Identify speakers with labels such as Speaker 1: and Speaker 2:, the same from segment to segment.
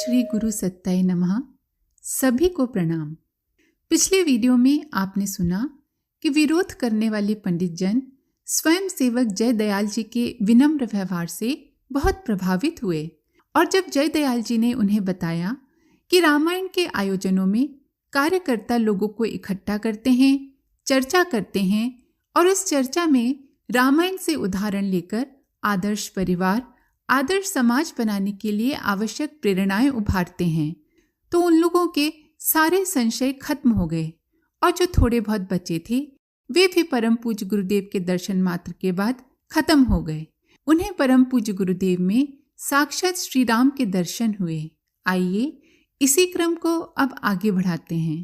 Speaker 1: श्री गुरु सत्ताय नमः। सभी को प्रणाम। पिछले वीडियो में आपने सुना कि विरोध करने वाले पंडित जन स्वयं सेवक जय दयाल जी के विनम्र व्यवहार से बहुत प्रभावित हुए और जब जय दयाल जी ने उन्हें बताया कि रामायण के आयोजनों में कार्यकर्ता लोगों को इकट्ठा करते हैं, चर्चा करते हैं और उस चर्चा में रामायण से उदाहरण लेकर आदर्श परिवार, आदर्श समाज बनाने के लिए आवश्यक प्रेरणाएं उभारते हैं, तो उन लोगों के सारे संशय खत्म हो गए और जो थोड़े बहुत बचे थे वे भी परम पूज्य गुरुदेव के दर्शन मात्र के बाद खत्म हो गए। उन्हें परम पूज्य गुरुदेव में साक्षात श्री राम के दर्शन हुए। आइए इसी क्रम को अब आगे बढ़ाते हैं।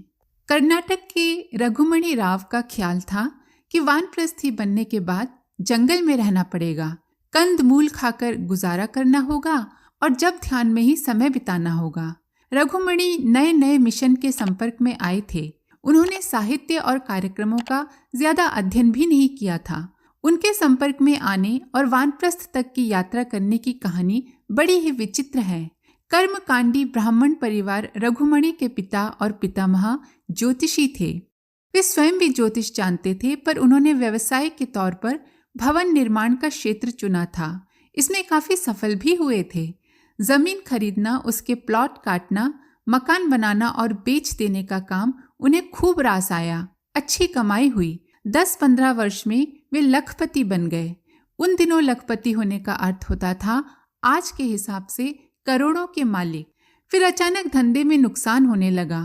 Speaker 1: कर्नाटक के रघुमणि राव का ख्याल था कि वानप्रस्थी बनने के बाद जंगल में रहना पड़ेगा, कंद मूल खाकर गुजारा करना होगा और जब ध्यान में ही समय बिताना होगा। रघुमणि नए नए मिशन के संपर्क में आए थे। उन्होंने साहित्य और कार्यक्रमों का ज्यादा अध्ययन भी नहीं किया था। उनके संपर्क में आने और वानप्रस्थ तक की यात्रा करने की कहानी बड़ी ही विचित्र है। कर्मकांडी ब्राह्मण परिवार रघुमणि के पिता और पितामह ज्योतिषी थे। वे स्वयं भी ज्योतिष जानते थे, पर उन्होंने व्यवसाय के तौर पर भवन निर्माण का क्षेत्र चुना था। इसमें काफी सफल भी हुए थे। जमीन खरीदना, उसके प्लॉट काटना, मकान बनाना और बेच देने का काम उन्हें खूब रास आया। अच्छी कमाई हुई। 10-15 वर्ष में वे लखपति बन गए। उन दिनों लखपति होने का अर्थ होता था आज के हिसाब से करोड़ों के मालिक। फिर अचानक धंधे में नुकसान होने लगा।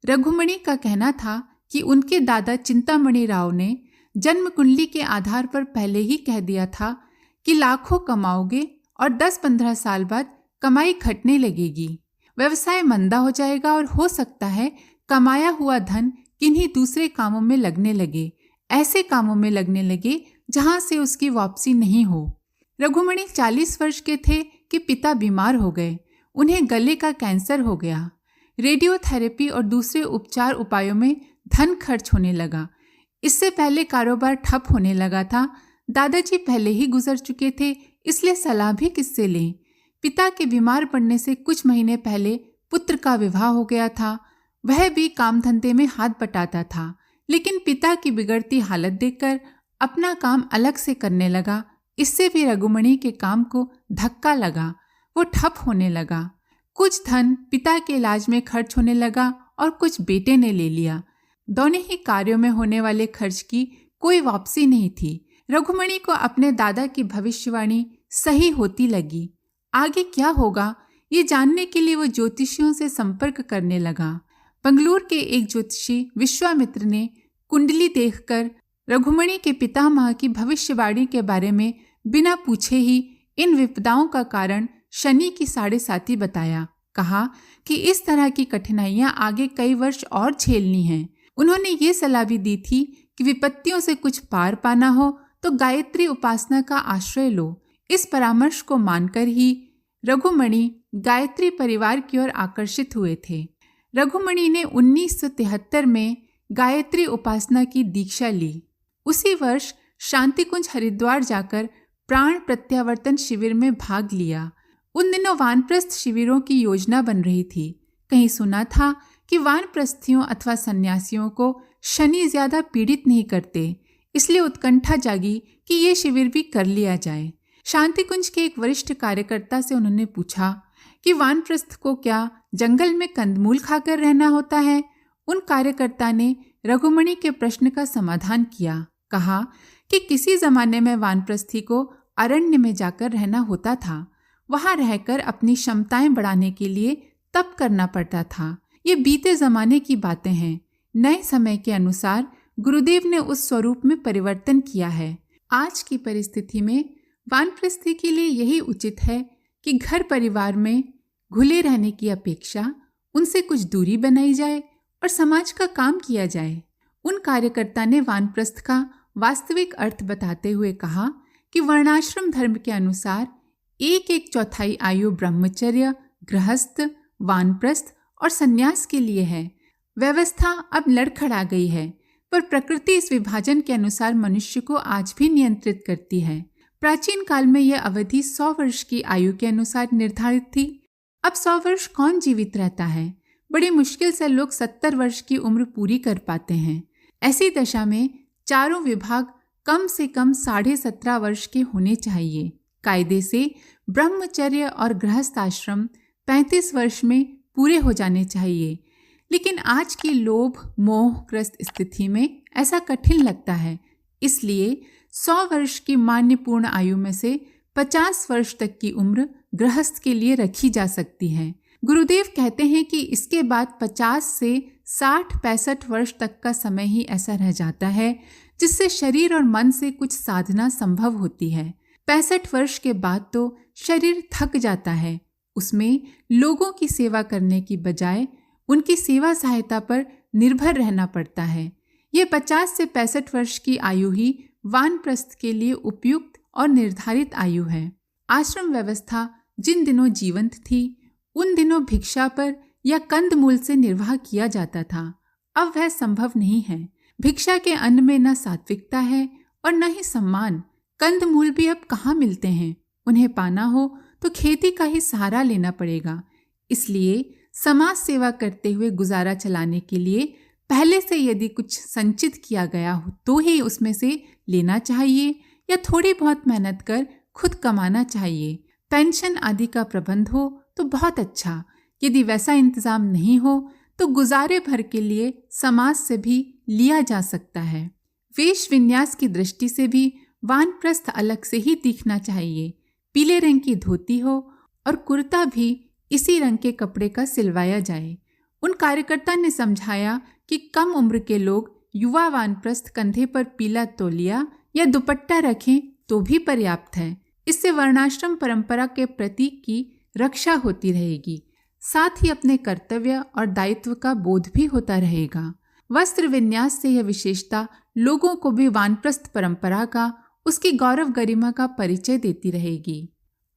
Speaker 1: रघुमणि का कहना था कि उनके दादा चिंतामणि राव ने जन्म कुंडली के आधार पर पहले ही कह दिया था कि लाखों कमाओगे और 10-15 साल बाद कमाई घटने लगेगी, व्यवसाय मंदा हो जाएगा और हो सकता है कमाया हुआ धन किन्हीं दूसरे कामों में लगने लगे, ऐसे कामों में लगने लगे जहां से उसकी वापसी नहीं हो। रघुमणि 40 वर्ष के थे कि पिता बीमार हो गए। उन्हें गले का कैंसर हो गया। रेडियोथेरेपी और दूसरे उपचार उपायों में धन खर्च होने लगा। इससे पहले कारोबार ठप होने लगा था। दादाजी पहले ही गुजर चुके थे, इसलिए सलाह भी किससे लें। पिता के बीमार पड़ने से कुछ महीने पहले पुत्र का विवाह हो गया था। वह भी काम धंधे में हाथ बटाता था, लेकिन पिता की बिगड़ती हालत देखकर अपना काम अलग से करने लगा। इससे भी रघुमणि के काम को धक्का लगा, वो ठप होने लगा। कुछ धन पिता के इलाज में खर्च होने लगा और कुछ बेटे ने ले लिया। दोनों ही कार्यों में होने वाले खर्च की कोई वापसी नहीं थी। रघुमणि को अपने दादा की भविष्यवाणी सही होती लगी। आगे क्या होगा ये जानने के लिए वो ज्योतिषियों से संपर्क करने लगा। बंगलुरु के एक ज्योतिषी विश्वामित्र ने कुंडली देखकर रघुमणि के पितामह की भविष्यवाणी के बारे में बिना पूछे ही इन विपदाओं का कारण शनि की 7.5 बताया। कहा कि इस तरह की कठिनाइयां आगे कई वर्ष और झेलनी हैं। उन्होंने ये सलाह भी दी थी कि विपत्तियों से कुछ पार पाना हो तो गायत्री उपासना का आश्रय लो। इस परामर्श को मानकर ही रघुमणि गायत्री परिवार की ओर आकर्षित हुए थे। रघुमणि ने 1973 में गायत्री उपासना की दीक्षा ली। उसी वर्ष शांतिकुंज हरिद्वार जाकर प्राण प्रत्यावर्तन शिविर में भाग लिया। उन दिनों वानप्रस्थ शिविरों की योजना बन रही थी। कहीं सुना था कि वानप्रस्थियों अथवा सन्यासियों को शनि ज्यादा पीड़ित नहीं करते, इसलिए उत्कंठा जागी कि ये शिविर भी कर लिया जाए। शांतिकुंज के एक वरिष्ठ कार्यकर्ता से उन्होंने पूछा कि वानप्रस्थ को क्या जंगल में कंदमूल खाकर रहना होता है। उन कार्यकर्ता ने रघुमणि के प्रश्न का समाधान किया। कहा कि किसी जमाने में वानप्रस्थी को अरण्य में जाकर रहना होता था। वहां रहकर अपनी क्षमताएं बढ़ाने के लिए तप करना पड़ता था। ये बीते जमाने की बातें हैं। नए समय के अनुसार गुरुदेव ने उस स्वरूप में परिवर्तन किया है। आज की परिस्थिति में वानप्रस्थी के लिए यही उचित है कि घर परिवार में घुले रहने की अपेक्षा उनसे कुछ दूरी बनाई जाए और समाज का काम किया जाए। उन कार्यकर्ता ने वानप्रस्थ का वास्तविक अर्थ बताते हुए कहा कि वर्णाश्रम धर्म के अनुसार 1/4 आयु ब्रह्मचर्य, गृहस्थ, वानप्रस्थ और सन्यास के लिए है। व्यवस्था अब लड़खड़ा गई है, पर प्रकृति इस विभाजन के अनुसार मनुष्य को आज भी नियंत्रित करती है। प्राचीन काल में यह अवधि 100 वर्ष की आयु के अनुसार निर्धारित थी। अब 100 वर्ष कौन जीवित रहता है? बड़ी मुश्किल से लोग 70 वर्ष की उम्र पूरी कर पाते हैं। ऐसी दशा में चारों विभाग कम से कम 17.5 वर्ष के होने चाहिए। कायदे से ब्रह्मचर्य और गृहस्थ आश्रम 35 वर्ष में पूरे हो जाने चाहिए, लेकिन आज की लोभ मोहग्रस्त स्थिति में ऐसा कठिन लगता है। इसलिए 100 वर्ष की मान्यपूर्ण आयु में से 50 वर्ष तक की उम्र गृहस्थ के लिए रखी जा सकती है। गुरुदेव कहते हैं कि इसके बाद 50 से 60-65 वर्ष तक का समय ही ऐसा रह जाता है जिससे शरीर और मन से कुछ साधना संभव होती है। 65 वर्ष के बाद तो शरीर थक जाता है। उसमें लोगों की सेवा करने की बजाय उनकी सेवा सहायता पर निर्भर रहना पड़ता है। ये 50 से 65 वर्ष की आयु ही वानप्रस्थ के लिए उपयुक्त और निर्धारित आयु है। आश्रम व्यवस्था जिन दिनों जीवंत थी उन दिनों भिक्षा पर या कंदमूल से निर्वाह किया जाता था। अब वह संभव नहीं है। भिक्षा के अन्न में न सात्विकता है और न ही सम्मान। कंदमूल भी अब कहाँ मिलते हैं? उन्हें पाना हो तो खेती का ही सहारा लेना पड़ेगा। इसलिए समाज सेवा करते हुए गुजारा चलाने के लिए पहले से यदि कुछ संचित किया गया हो तो ही उसमें से लेना चाहिए, या थोड़ी बहुत मेहनत कर खुद कमाना चाहिए। पेंशन आदि का प्रबंध हो तो बहुत अच्छा। यदि वैसा इंतजाम नहीं हो तो गुजारे भर के लिए समाज से भी लिया जा सकता है। वेश विन्यास की दृष्टि से भी वानप्रस्थ अलग से ही दिखना चाहिए। पीले रंग की धोती हो और कुर्ता भी इसी रंग के कपड़े का सिलवाया जाए। उन कार्यकर्ता ने समझाया कि कम उम्र के लोग युवा वानप्रस्थ कंधे पर पीला तौलिया या दुपट्टा रखें तो भी पर्याप्त है। इससे वर्णाश्रम परंपरा के प्रतीक की रक्षा होती रहेगी, साथ ही अपने कर्तव्य और दायित्व का बोध भी होता रहेगा। वस्त्र विन्यास से यह विशेषता लोगों को भी वानप्रस्थ परंपरा का, उसकी गौरव गरिमा का परिचय देती रहेगी।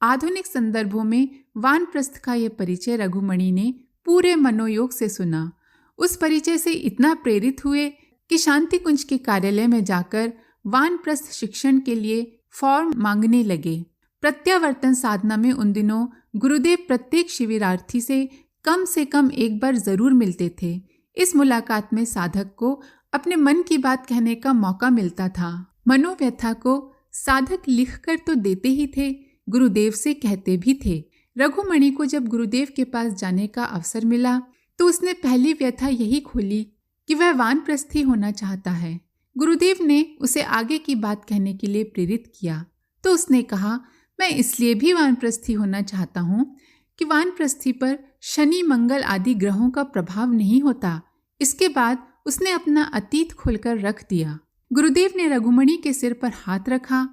Speaker 1: आधुनिक संदर्भों में वानप्रस्थ का यह परिचय रघुमणि ने पूरे मनोयोग से सुना। उस परिचय से इतना प्रेरित हुए कि शांति कुंज के कार्यालय में जाकर वानप्रस्थ शिक्षण के लिए फॉर्म मांगने लगे। प्रत्यावर्तन साधना में उन दिनों गुरुदेव प्रत्येक शिविरार्थी से कम एक बार जरूर मिलते थे। इस मुलाकात में साधक को अपने मन की बात कहने का मौका मिलता था। मनोव्यथा को साधक लिखकर तो देते ही थे, गुरुदेव से कहते भी थे। रघुमणि को जब गुरुदेव के पास जाने का अवसर मिला तो उसने पहली व्यथा यही खोली कि वह वानप्रस्थी होना चाहता है। गुरुदेव ने उसे आगे की बात कहने के लिए प्रेरित किया तो उसने कहा, मैं इसलिए भी वानप्रस्थी होना चाहता हूँ कि वानप्रस्थी पर शनि मंगल आदि ग्रहों का प्रभाव नहीं होता। इसके बाद उसने अपना अतीत खोलकर रख दिया। गुरुदेव ने रघुमणि के सिर पर हाथ रखा,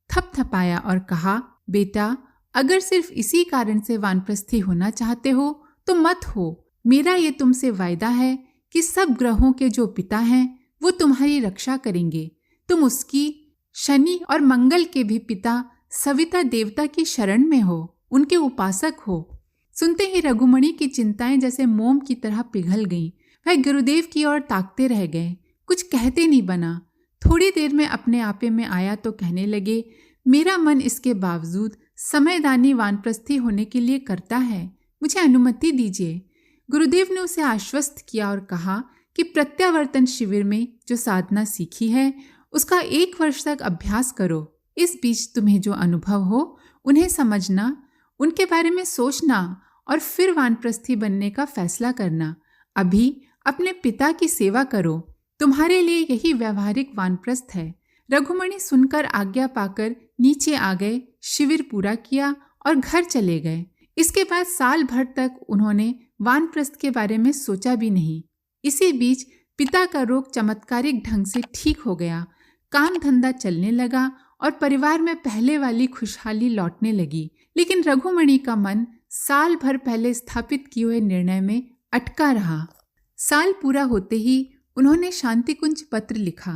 Speaker 1: थपथपाया और कहा, बेटा, अगर सिर्फ इसी कारण से वानप्रस्थी होना चाहते हो तो मत हो। मेरा ये तुमसे वायदा है कि सब ग्रहों के जो पिता हैं वो तुम्हारी रक्षा करेंगे। तुम उसकी, शनि और मंगल के भी पिता सविता देवता की शरण में हो, उनके उपासक हो। सुनते ही रघुमणि की चिंताएं जैसे मोम की तरह पिघल गईं। वह गुरुदेव की ओर ताकते रह गए, कुछ कहते नहीं बना। थोड़ी देर में अपने आपे में आया तो कहने लगे, मेरा मन इसके बावजूद समयदानी वानप्रस्थी होने के लिए करता है, मुझे अनुमति दीजिए। गुरुदेव ने उसे आश्वस्त किया और कहा कि प्रत्यावर्तन शिविर में जो साधना सीखी है उसका 1 वर्ष तक अभ्यास करो। इस बीच तुम्हें जो अनुभव हो उन्हें समझना, उनके बारे में सोचना और फिर वानप्रस्थी बनने का फैसला करना। अभी अपने पिता की सेवा करो, तुम्हारे लिए यही व्यवहारिक वानप्रस्थ है। रघुमणि सुनकर आज्ञा पाकर नीचे आ गए, शिविर पूरा किया और घर चले गए। इसके बाद साल भर तक उन्होंने वानप्रस्थ के बारे में सोचा भी नहीं। इसी बीच पिता का रोग चमत्कारिक ढंग से ठीक हो गया, काम धंधा चलने लगा और परिवार में पहले वाली खुशहाली लौटने लगी। लेकिन रघुमणि का मन साल भर पहले स्थापित किए हुए निर्णय में अटका रहा। साल पूरा होते ही उन्होंने शांति कुंज पत्र लिखा।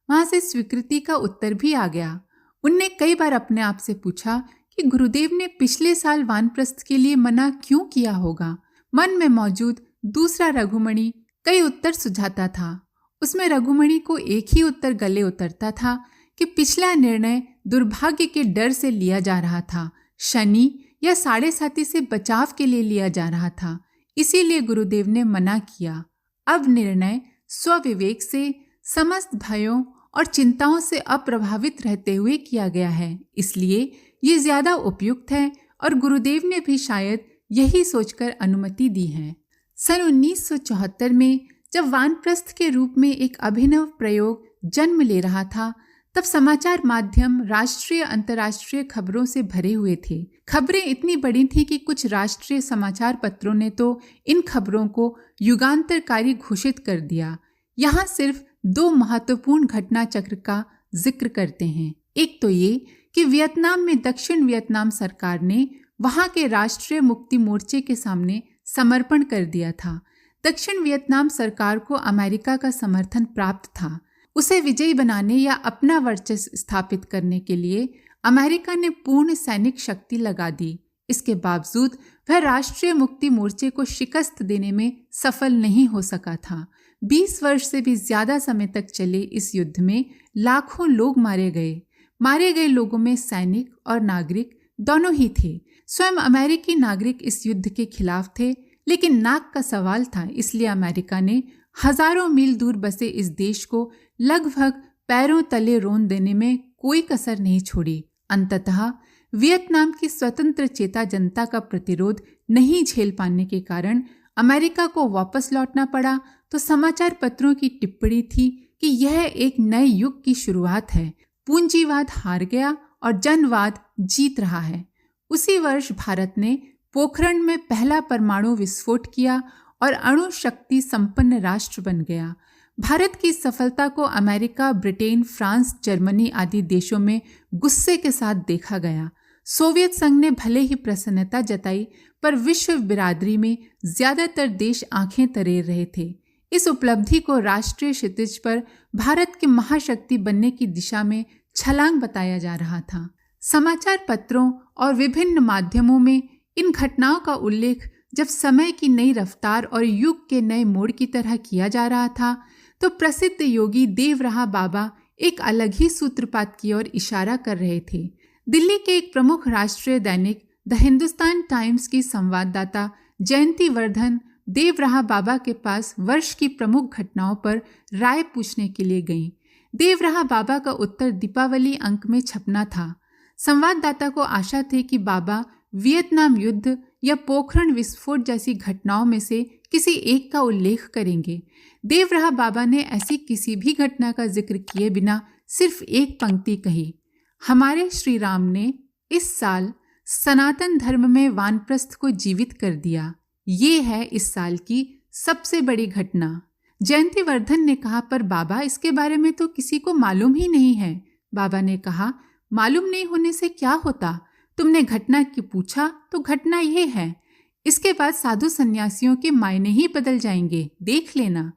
Speaker 1: वहां से स्वीकृति का उत्तर भी आ गया। उनने कई बार अपने आप से पूछा कि गुरुदेव ने पिछले साल वानप्रस्थ के लिए मना क्यों किया होगा। मन में मौजूद दूसरा रघुमणि कई उत्तर सुझाता था। उसमें रघुमणि को एक ही उत्तर गले उतरता था कि पिछला निर्णय दुर्भाग्य के डर से लिया जा रहा था। शनि या साढ़े साथी से बचाव के लिए लिया जा रहा था। इसीलिए गुरुदेव ने मना किया। अब निर्णय स्वविवेक से, समस्त भयों और चिंताओं से अप्रभावित रहते हुए किया गया है। इसलिए ये ज्यादा उपयुक्त है और गुरुदेव ने भी शायद यही सोचकर अनुमति दी है। सन 1974 में जब वानप्रस्थ के रूप में एक अभिनव प्रयोग जन्म ले रहा था, तब समाचार माध्यम राष्ट्रीय अंतर्राष्ट्रीय खबरों से भरे हुए थे। खबरें इतनी बड़ी थीं कि कुछ राष्ट्रीय समाचार पत्रों ने तो इन खबरों को युगांतरकारी घोषित कर दिया। यहाँ सिर्फ 2 महत्वपूर्ण घटना चक्र का जिक्र करते हैं। एक तो ये कि वियतनाम में दक्षिण वियतनाम सरकार ने वहाँ के राष्ट्रीय मुक्ति मोर्चे के सामने समर्पण कर दिया था। दक्षिण वियतनाम सरकार को अमेरिका का समर्थन प्राप्त था। उसे विजयी बनाने या अपना वर्चस्व स्थापित करने के लिए अमेरिका ने पूर्ण सैनिक शक्ति लगा दी। इसके बावजूद वह राष्ट्रीय मुक्ति मोर्चे को शिकस्त देने में सफल नहीं हो सका था। 20 वर्ष से भी ज्यादा समय तक चले इस युद्ध में लाखों लोग मारे गए लोगों में सैनिक और नागरिक दोनों ही थे। स्वयं अमेरिकी नागरिक इस युद्ध के खिलाफ थे, लेकिन नाक का सवाल था, इसलिए अमेरिका ने हजारों मील दूर बसे इस देश को लगभग पैरों तले रोन देने में कोई कसर नहीं छोड़ी। अंततः वियतनाम की स्वतंत्र चेता जनता का प्रतिरोध नहीं झेल पाने के कारण अमेरिका को वापस लौटना पड़ा। तो समाचार पत्रों की टिप्पणी थी कि यह एक नए युग की शुरुआत है, पूंजीवाद हार गया और जनवाद जीत रहा है। उसी वर्ष भारत ने पोखरण में पहला परमाणु विस्फोट किया और अणु शक्ति संपन्न राष्ट्र बन गया। भारत की सफलता को अमेरिका, ब्रिटेन, फ्रांस, जर्मनी आदि देशों में गुस्से के साथ देखा गया। सोवियत संघ ने भले ही प्रसन्नता जताई, पर विश्व बिरादरी में ज्यादातर देश आंखें तरेर रहे थे। इस उपलब्धि को राष्ट्रीय क्षितिज पर भारत के महाशक्ति बनने की दिशा में छलांग बताया जा रहा था। समाचार पत्रों और विभिन्न माध्यमों में इन घटनाओं का उल्लेख जब समय की नई रफ्तार और युग के नए मोड़ की तरह किया जा रहा था, तो प्रसिद्ध योगी देवराहा बाबा एक अलग ही सूत्रपात की ओर इशारा कर रहे थे। दिल्ली के एक प्रमुख राष्ट्रीय दैनिक द हिंदुस्तान टाइम्स की संवाददाता जयंती वर्धन देवराहा बाबा के पास वर्ष की प्रमुख घटनाओं पर राय पूछने के लिए गईं। देवराहा बाबा का उत्तर दीपावली अंक में छपना था। संवाददाता को आशा थी कि बाबा वियतनाम युद्ध या पोखरण विस्फोट जैसी घटनाओं में से किसी एक का उल्लेख करेंगे। देवराहा बाबा ने ऐसी किसी भी घटना का जिक्र किए बिना सिर्फ एक पंक्ति कही, हमारे श्री राम ने इस साल सनातन धर्म में वानप्रस्थ को जीवित कर दिया। ये है इस साल की सबसे बड़ी घटना। जयंती वर्धन ने कहा, पर बाबा इसके बारे में तो किसी को मालूम ही नहीं है। बाबा ने कहा, मालूम नहीं होने से क्या होता, तुमने घटना की पूछा तो घटना ये है। इसके बाद साधु सन्यासियों के मायने ही बदल जाएंगे, देख लेना।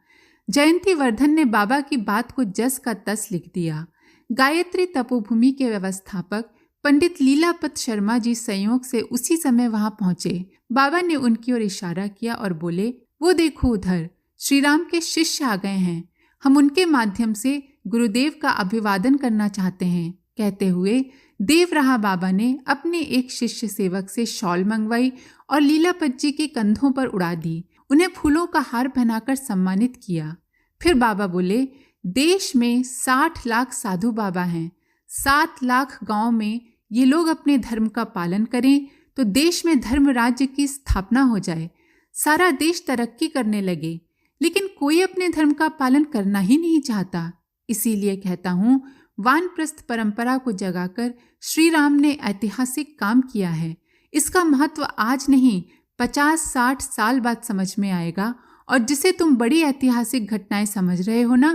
Speaker 1: जयंती वर्धन ने बाबा की बात को जस का तस लिख दिया। गायत्री तपोभूमि के व्यवस्थापक पंडित लीलापत शर्मा जी संयोग से उसी समय वहां पहुंचे। बाबा ने उनकी ओर इशारा किया और बोले, वो देखो उधर श्री राम के शिष्य आ गए हैं, हम उनके माध्यम से गुरुदेव का अभिवादन करना चाहते हैं। कहते हुए देवराहा बाबा ने अपने एक शिष्य सेवक से शॉल मंगवाई और लीलापत जी के कंधों पर उड़ा दी। उन्हें फूलों का हार पहनाकर सम्मानित किया। फिर बाबा बोले, देश में 60 लाख साधु बाबा हैं। 7 लाख गांव में ये लोग अपने धर्म का पालन करें तो देश में धर्म राज्य की स्थापना हो जाए, सारा देश तरक्की करने लगे। लेकिन कोई अपने धर्म का पालन करना ही नहीं चाहता। इसीलिए कहता हूँ, वानप्रस्थ परंपरा को जगाकर श्री राम ने ऐतिहासिक काम किया है। इसका महत्व आज नहीं 50-60 साल बाद समझ में आएगा। और जिसे तुम बड़ी ऐतिहासिक घटनाएं समझ रहे हो ना,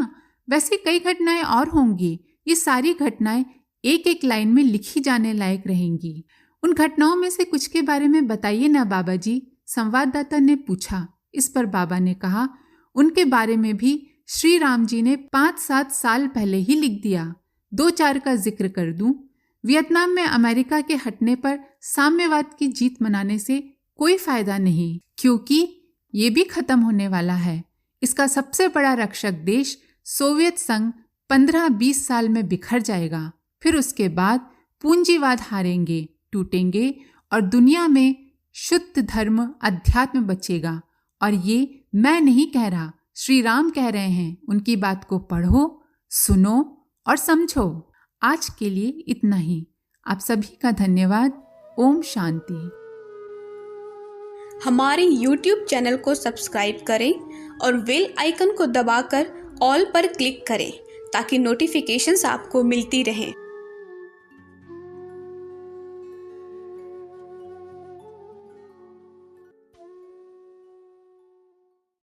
Speaker 1: वैसे कई घटनाएं और होंगी। ये सारी घटनाएं एक एक लाइन में लिखी जाने लायक रहेंगी। उन घटनाओं में से कुछ के बारे में बताइए ना बाबा जी, संवाददाता ने पूछा। इस पर बाबा ने कहा, उनके बारे में भी श्री राम जी ने 5-7 साल पहले ही लिख दिया। 2-4 का जिक्र कर दूं। वियतनाम में अमेरिका के हटने पर साम्यवाद की जीत मनाने से कोई फायदा नहीं, क्योंकि ये भी खत्म होने वाला है। इसका सबसे बड़ा रक्षक देश सोवियत संघ 15-20 साल में बिखर जाएगा। फिर उसके बाद पूंजीवाद हारेंगे, टूटेंगे और दुनिया में शुद्ध धर्म अध्यात्म बचेगा। और ये मैं नहीं कह रहा, श्री राम कह रहे हैं। उनकी बात को पढ़ो, सुनो और समझो। आज के लिए इतना ही। आप सभी का धन्यवाद। ओम शांति।
Speaker 2: हमारे YouTube चैनल को सब्सक्राइब करें और बेल आइकन को दबाकर ऑल पर क्लिक करें ताकि नोटिफिकेशंस आपको मिलती रहें।